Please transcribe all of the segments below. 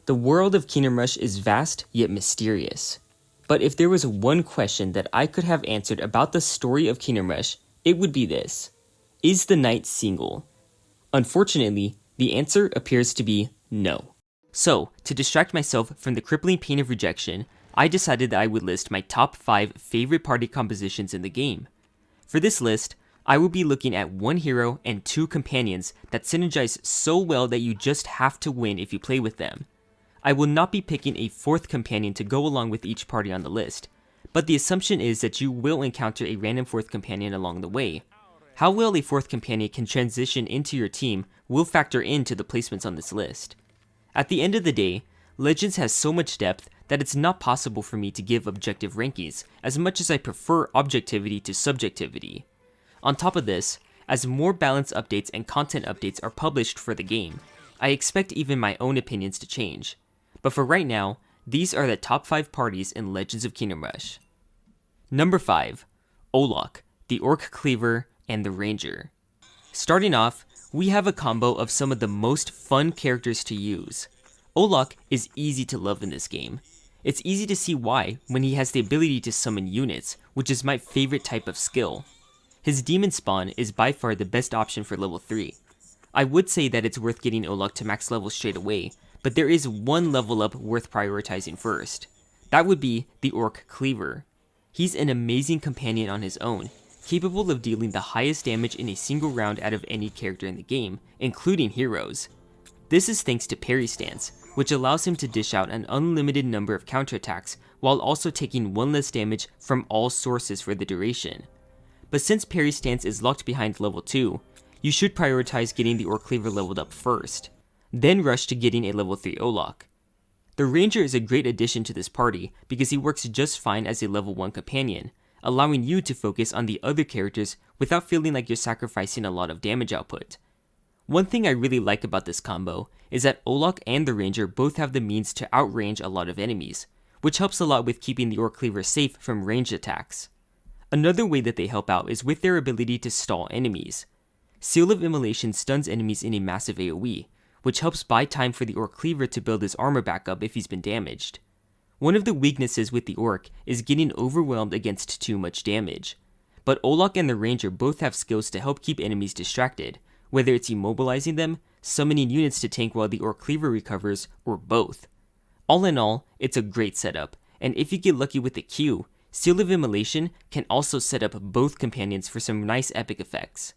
The world of Kingdom Rush is vast yet mysterious. But if there was one question that I could have answered about the story of Kingdom Rush, it would be this. Is the knight single? Unfortunately, the answer appears to be no. So, to distract myself from the crippling pain of rejection, I decided that I would list my top 5 favorite party compositions in the game. For this list, I will be looking at one hero and 2 companions that synergize so well that you just have to win if you play with them. I will not be picking a 4th companion to go along with each party on the list, but the assumption is that you will encounter a random 4th companion along the way. How well a 4th companion can transition into your team will factor into the placements on this list. At the end of the day, Legends has so much depth that it's not possible for me to give objective rankings as much as I prefer objectivity to subjectivity. On top of this, as more balance updates and content updates are published for the game, I expect even my own opinions to change. But for right now, these are the top 5 parties in Legends of Kingdom Rush. Number 5. Oloc, the Orc Cleaver, and the Ranger. Starting off, we have a combo of some of the most fun characters to use. Oloc is easy to love in this game. It's easy to see why when he has the ability to summon units, which is my favorite type of skill. His demon spawn is by far the best option for level 3. I would say that it's worth getting Oloc to max level straight away, but there is one level up worth prioritizing first. That would be the Orc Cleaver. He's an amazing companion on his own, capable of dealing the highest damage in a single round out of any character in the game, including heroes. This is thanks to parry stance, which allows him to dish out an unlimited number of counterattacks while also taking 1 less damage from all sources for the duration. But since parry stance is locked behind level 2, you should prioritize getting the Orc Cleaver leveled up first, then rush to getting a level 3 Oloc. The Ranger is a great addition to this party because he works just fine as a level 1 companion, allowing you to focus on the other characters without feeling like you're sacrificing a lot of damage output. One thing I really like about this combo is that Oloc and the Ranger both have the means to outrange a lot of enemies, which helps a lot with keeping the Orc Cleaver safe from ranged attacks. Another way that they help out is with their ability to stall enemies. Seal of Immolation stuns enemies in a massive AoE, which helps buy time for the Orc Cleaver to build his armor back up if he's been damaged. One of the weaknesses with the Orc is getting overwhelmed against too much damage, but Oloc and the Ranger both have skills to help keep enemies distracted, whether it's immobilizing them, summoning units to tank while the Orc Cleaver recovers, or both. All in all, it's a great setup, and if you get lucky with the Q, Seal of Immolation can also set up both companions for some nice epic effects.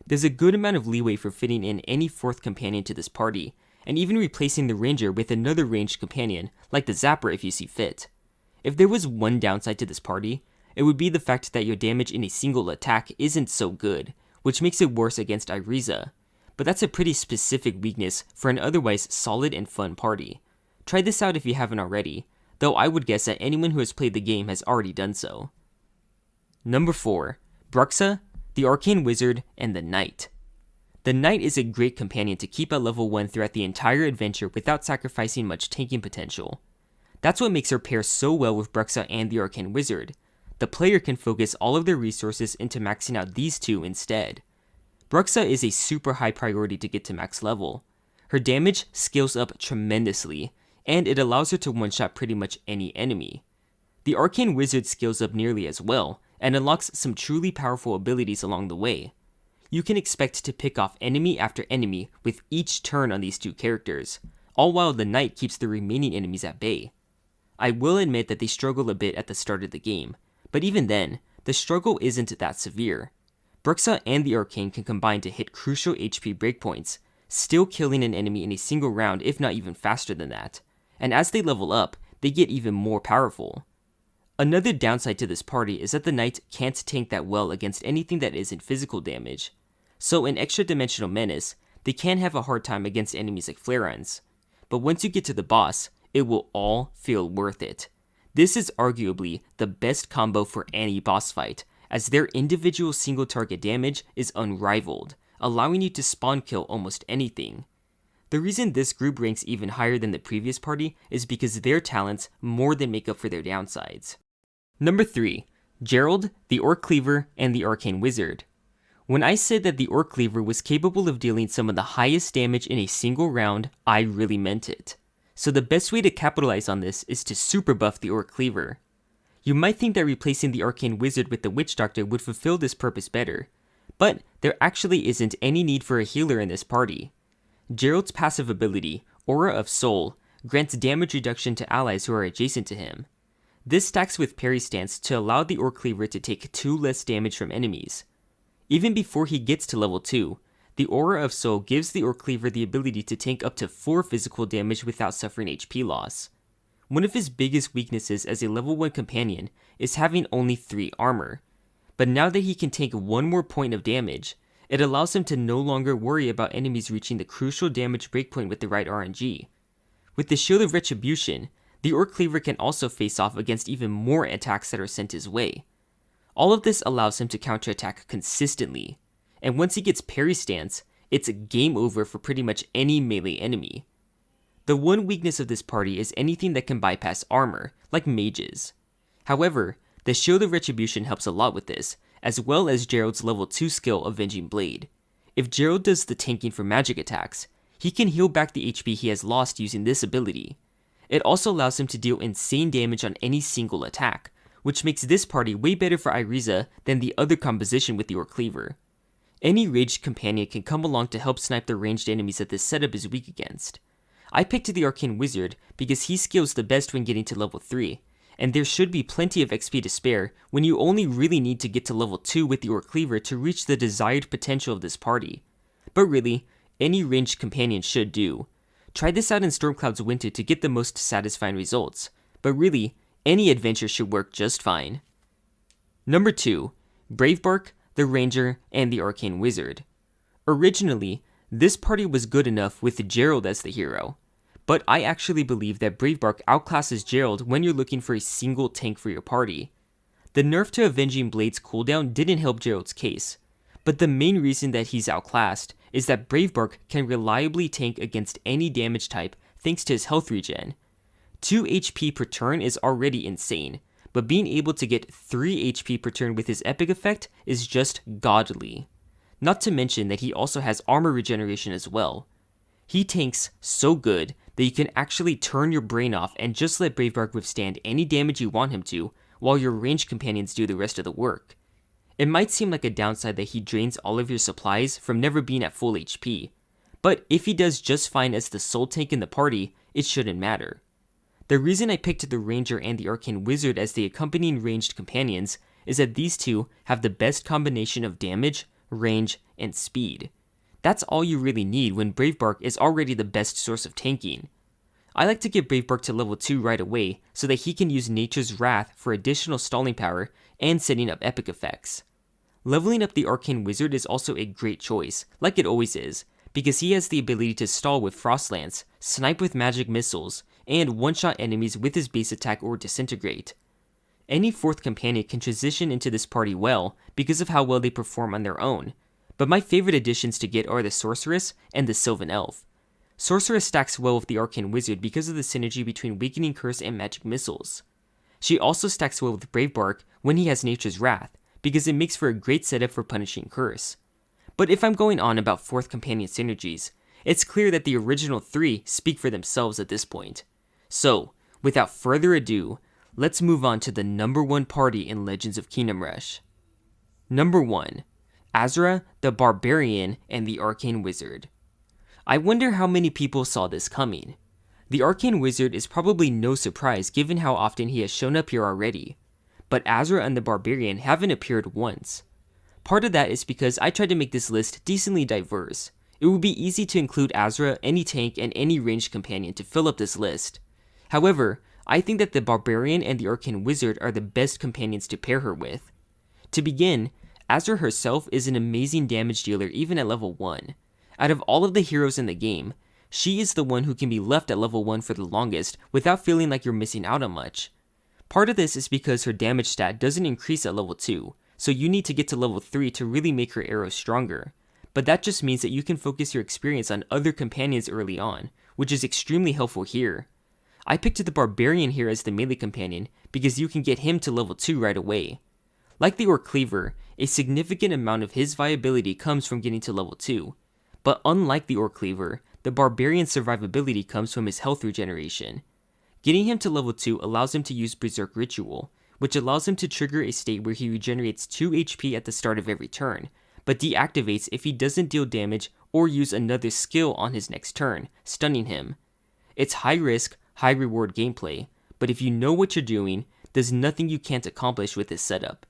There's a good amount of leeway for fitting in any 4th companion to this party, and even replacing the Ranger with another ranged companion, like the Zapper if you see fit. If there was one downside to this party, it would be the fact that your damage in a single attack isn't so good, which makes it worse against Ireza. But that's a pretty specific weakness for an otherwise solid and fun party. Try this out if you haven't already, though I would guess that anyone who has played the game has already done so. Number 4. Bruxa, the Arcane Wizard, and the Knight. The Knight is a great companion to keep at level 1 throughout the entire adventure without sacrificing much tanking potential. That's what makes her pair so well with Bruxa and the Arcane Wizard. The player can focus all of their resources into maxing out these two instead. Bruxa is a super high priority to get to max level. Her damage scales up tremendously, and it allows her to one-shot pretty much any enemy. The Arcane Wizard scales up nearly as well, and unlocks some truly powerful abilities along the way. You can expect to pick off enemy after enemy with each turn on these two characters, all while the Knight keeps the remaining enemies at bay. I will admit that they struggle a bit at the start of the game, but even then, the struggle isn't that severe. Bruxa and the Arcane can combine to hit crucial HP breakpoints, still killing an enemy in a single round if not even faster than that, and as they level up, they get even more powerful. Another downside to this party is that the Knight can't tank that well against anything that isn't physical damage, so in Extra Dimensional Menace, they can have a hard time against enemies like Flarons, but once you get to the boss, it will all feel worth it. This is arguably the best combo for any boss fight, as their individual single target damage is unrivaled, allowing you to spawn kill almost anything. The reason this group ranks even higher than the previous party is because their talents more than make up for their downsides. Number 3. Gerald, the Orc Cleaver, and the Arcane Wizard. When I said that the Orc Cleaver was capable of dealing some of the highest damage in a single round, I really meant it. so the best way to capitalize on this is to super buff the Orc Cleaver. You might think that replacing the Arcane Wizard with the Witch Doctor would fulfill this purpose better, but there actually isn't any need for a healer in this party. Gerald's passive ability, Aura of Soul, grants damage reduction to allies who are adjacent to him. This stacks with Parry Stance to allow the Orc Cleaver to take 2 less damage from enemies. Even before he gets to level 2, the Aura of Soul gives the Orc Cleaver the ability to tank up to 4 physical damage without suffering HP loss. One of his biggest weaknesses as a level 1 companion is having only 3 armor, but now that he can tank 1 more point of damage, it allows him to no longer worry about enemies reaching the crucial damage breakpoint with the right RNG. With the Shield of Retribution, the Orc Cleaver can also face off against even more attacks that are sent his way. All of this allows him to counterattack consistently, and once he gets Parry Stance, it's game over for pretty much any melee enemy. The one weakness of this party is anything that can bypass armor, like mages. However, the Shield of Retribution helps a lot with this, as well as Gerald's level 2 skill Avenging Blade. If Gerald does the tanking for magic attacks, he can heal back the HP he has lost using this ability. It also allows him to deal insane damage on any single attack, which makes this party way better for Ireza than the other composition with the Orc Cleaver. Any ranged companion can come along to help snipe the ranged enemies that this setup is weak against. I picked the Arcane Wizard because he scales the best when getting to level 3, and there should be plenty of XP to spare when you only really need to get to level 2 with the Orc Cleaver to reach the desired potential of this party. But really, any ranged companion should do. Try this out in Stormcloud's Winter to get the most satisfying results, but really, any adventure should work just fine. Number 2, Bravebark, the Ranger, and the Arcane Wizard. Originally, this party was good enough with Gerald as the hero, but I actually believe that Bravebark outclasses Gerald when you're looking for a single tank for your party. The nerf to Avenging Blade's cooldown didn't help Gerald's case, but the main reason that he's outclassed is that Bravebark can reliably tank against any damage type thanks to his health regen. 2 HP per turn is already insane, but being able to get 3 HP per turn with his epic effect is just godly. Not to mention that he also has armor regeneration as well. He tanks so good that you can actually turn your brain off and just let Bravebark withstand any damage you want him to, while your ranged companions do the rest of the work. It might seem like a downside that he drains all of your supplies from never being at full HP, but if he does just fine as the sole tank in the party, it shouldn't matter. The reason I picked the Ranger and the Arcane Wizard as the accompanying ranged companions is that these two have the best combination of damage, range, and speed. That's all you really need when Bravebark is already the best source of tanking. I like to get Bravebark to level 2 right away so that he can use Nature's Wrath for additional stalling power and setting up epic effects. Leveling up the Arcane Wizard is also a great choice, like it always is, because he has the ability to stall with Frostlance, snipe with magic missiles, and one-shot enemies with his base attack or disintegrate. Any 4th companion can transition into this party well because of how well they perform on their own, but my favorite additions to get are the Sorceress and the Sylvan Elf. Sorceress stacks well with the Arcane Wizard because of the synergy between Weakening Curse and magic missiles. She also stacks well with Bravebark when he has Nature's Wrath, because it makes for a great setup for punishing Curse. But if I'm going on about 4th companion synergies, it's clear that the original 3 speak for themselves at this point. So, without further ado, let's move on to the number 1 party in Legends of Kingdom Rush. Number 1, Azera, the Barbarian, and the Arcane Wizard. I wonder how many people saw this coming. The Arcane Wizard is probably no surprise given how often he has shown up here already, but Azera and the Barbarian haven't appeared once. Part of that is because I tried to make this list decently diverse. It would be easy to include Azera, any tank, and any ranged companion to fill up this list. However, I think that the Barbarian and the Arcane Wizard are the best companions to pair her with. To begin, Azera herself is an amazing damage dealer even at level 1. Out of all of the heroes in the game, she is the one who can be left at level 1 for the longest without feeling like you're missing out on much. Part of this is because her damage stat doesn't increase at level 2, so you need to get to level 3 to really make her arrows stronger. But that just means that you can focus your experience on other companions early on, which is extremely helpful here. I picked the Barbarian here as the melee companion because you can get him to level 2 right away. Like the Orc Cleaver, a significant amount of his viability comes from getting to level 2. But unlike the Orc Cleaver, the Barbarian's survivability comes from his health regeneration. Getting him to level 2 allows him to use Berserk Ritual, which allows him to trigger a state where he regenerates 2 HP at the start of every turn, but deactivates if he doesn't deal damage or use another skill on his next turn, stunning him. It's high risk, high reward gameplay, but if you know what you're doing, there's nothing you can't accomplish with this setup.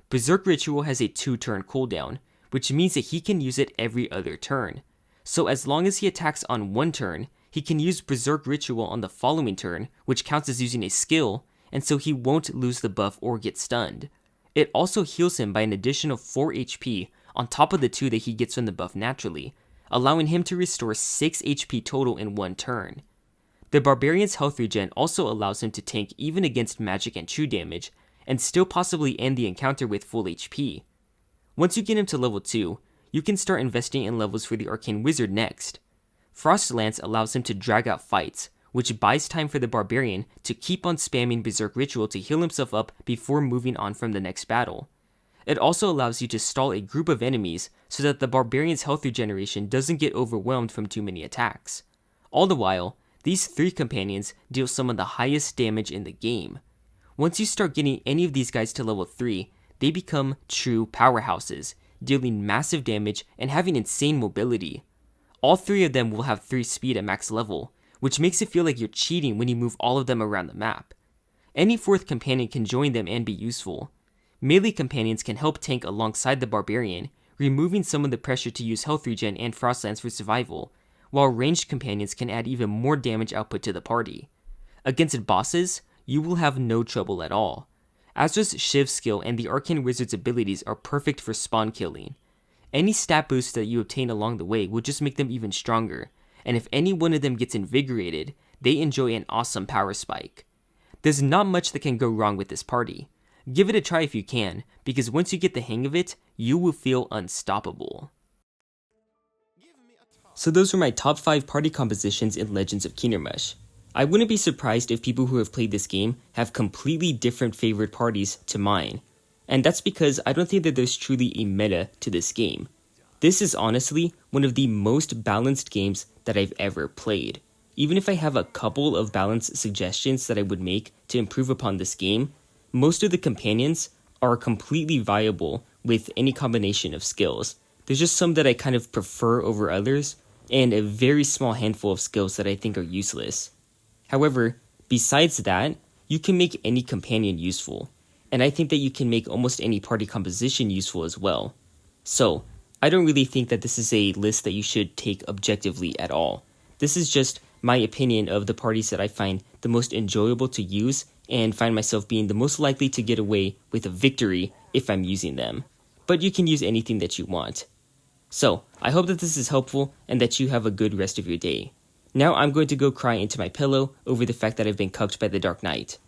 Berserk Ritual has a 2-turn cooldown, which means that he can use it every other turn. So as long as he attacks on one turn, he can use Berserk Ritual on the following turn, which counts as using a skill, and so he won't lose the buff or get stunned. It also heals him by an additional 4 HP on top of the 2 that he gets from the buff naturally, allowing him to restore 6 HP total in one turn. The Barbarian's health regen also allows him to tank even against magic and true damage, and still possibly end the encounter with full HP. Once you get him to level 2, you can start investing in levels for the Arcane Wizard next. Frost Lance allows him to drag out fights, which buys time for the Barbarian to keep on spamming Berserk Ritual to heal himself up before moving on from the next battle. It also allows you to stall a group of enemies so that the Barbarian's health regeneration doesn't get overwhelmed from too many attacks. All the while, these 3 companions deal some of the highest damage in the game. Once you start getting any of these guys to level 3, they become true powerhouses, dealing massive damage and having insane mobility. All 3 of them will have 3 speed at max level, which makes it feel like you're cheating when you move all of them around the map. Any 4th companion can join them and be useful. Melee companions can help tank alongside the Barbarian, removing some of the pressure to use health regen and Frost Lance for survival, while ranged companions can add even more damage output to the party. Against bosses, you will have no trouble at all. Azera's Shiv skill and the Arcane Wizard's abilities are perfect for spawn killing. Any stat boosts that you obtain along the way will just make them even stronger, and if any one of them gets invigorated, they enjoy an awesome power spike. There's not much that can go wrong with this party. Give it a try if you can, because once you get the hang of it, you will feel unstoppable. So those were my top 5 party compositions in Legends of Kingdom Rush. I wouldn't be surprised if people who have played this game have completely different favorite parties to mine. And that's because I don't think that there's truly a meta to this game. This is honestly one of the most balanced games that I've ever played. Even if I have a couple of balance suggestions that I would make to improve upon this game, most of the companions are completely viable with any combination of skills. There's just some that I kind of prefer over others, and a very small handful of skills that I think are useless. However, besides that, you can make any companion useful, and I think that you can make almost any party composition useful as well. So, I don't really think that this is a list that you should take objectively at all. This is just my opinion of the parties that I find the most enjoyable to use and find myself being the most likely to get away with a victory if I'm using them. But you can use anything that you want. So, I hope that this is helpful and that you have a good rest of your day. Now I'm going to go cry into my pillow over the fact that I've been cucked by the Dark Knight.